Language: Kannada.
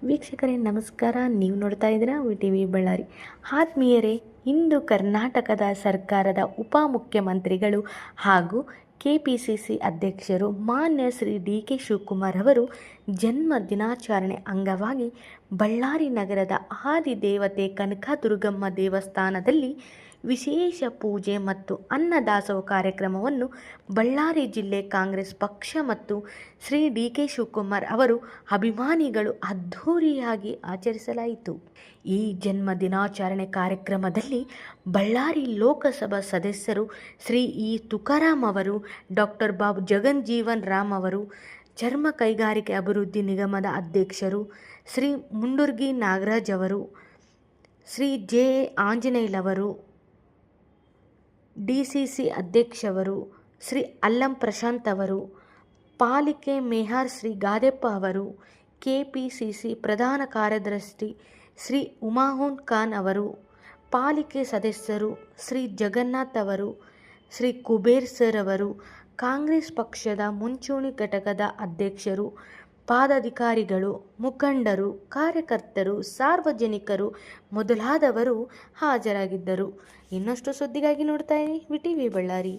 ವೀಕ್ಷಕರೇ ನಮಸ್ಕಾರ. ನೀವು ನೋಡ್ತಾ ಇದ್ದೀರಾ ವಿ ಬಳ್ಳಾರಿ. ಆತ್ಮೀಯರೇ, ಇಂದು ಕರ್ನಾಟಕದ ಸರ್ಕಾರದ ಉಪಮುಖ್ಯಮಂತ್ರಿಗಳು ಹಾಗೂ ಕೆಪಿಸಿಸಿ ಅಧ್ಯಕ್ಷರು ಮಾನ್ಯ ಶ್ರೀ ಡಿ.ಕೆ. ಶಿವಕುಮಾರ್ ಅವರು ಜನ್ಮ ದಿನಾಚರಣೆ ಅಂಗವಾಗಿ ಬಳ್ಳಾರಿ ನಗರದ ಆದಿದೇವತೆ ಕನಕದುರ್ಗಮ್ಮ ದೇವಸ್ಥಾನದಲ್ಲಿ ವಿಶೇಷ ಪೂಜೆ ಮತ್ತು ಅನ್ನದಾಸೋಹ ಕಾರ್ಯಕ್ರಮವನ್ನು ಬಳ್ಳಾರಿ ಜಿಲ್ಲೆ ಕಾಂಗ್ರೆಸ್ ಪಕ್ಷ ಮತ್ತು ಶ್ರೀ ಡಿ.ಕೆ. ಶಿವಕುಮಾರ್ ಅವರು ಅಭಿಮಾನಿಗಳು ಅದ್ಧೂರಿಯಾಗಿ ಆಚರಿಸಲಾಯಿತು. ಈ ಜನ್ಮ ದಿನಾಚರಣೆ ಕಾರ್ಯಕ್ರಮದಲ್ಲಿ ಬಳ್ಳಾರಿ ಲೋಕಸಭಾ ಸದಸ್ಯರು ಶ್ರೀ ಇ. ತುಕಾರಾಂ ಅವರು, ಡಾಕ್ಟರ್ ಬಾಬು ಜಗಜ್ಜೀವನ್ ರಾಮ್ ಅವರು, ಚರ್ಮ ಕೈಗಾರಿಕೆ ಅಭಿವೃದ್ಧಿ ನಿಗಮದ ಅಧ್ಯಕ್ಷರು ಶ್ರೀ ಮುಂಡರ್ಗಿ ನಾಗರಾಜ್ ಅವರು, ಶ್ರೀ ಜೆ. ಆಂಜನೇಯಲವರು, ಡಿಸಿಸಿ ಅಧ್ಯಕ್ಷವರು ಶ್ರೀ ಅಲ್ಲಂ ಪ್ರಶಾಂತ್ ಅವರು, ಪಾಲಿಕೆ ಮೇಯರ್ ಶ್ರೀ ಗಾದೆಪ್ಪ ಅವರು, ಕೆಪಿಸಿಸಿ ಪ್ರಧಾನ ಕಾರ್ಯದರ್ಶಿ ಶ್ರೀ ಉಮಾಹುನ್ ಖಾನ್ ಅವರು, ಪಾಲಿಕೆ ಸದಸ್ಯರು ಶ್ರೀ ಜಗನ್ನಾಥ್ ಅವರು, ಶ್ರೀ ಕುಬೇರ್ ಸರ್ ಅವರು, ಕಾಂಗ್ರೆಸ್ ಪಕ್ಷದ ಮುಂಚೂಣಿ ಘಟಕದ ಅಧ್ಯಕ್ಷರು, ಪದಾಧಿಕಾರಿಗಳು, ಮುಖಂಡರು, ಕಾರ್ಯಕರ್ತರು, ಸಾರ್ವಜನಿಕರು ಮೊದಲಾದವರು ಹಾಜರಾಗಿದ್ದರು. ಇನ್ನಷ್ಟು ಸುದ್ದಿಗಾಗಿ ನೋಡ್ತಾ ಇರಿ ವಿ ಬಳ್ಳಾರಿ.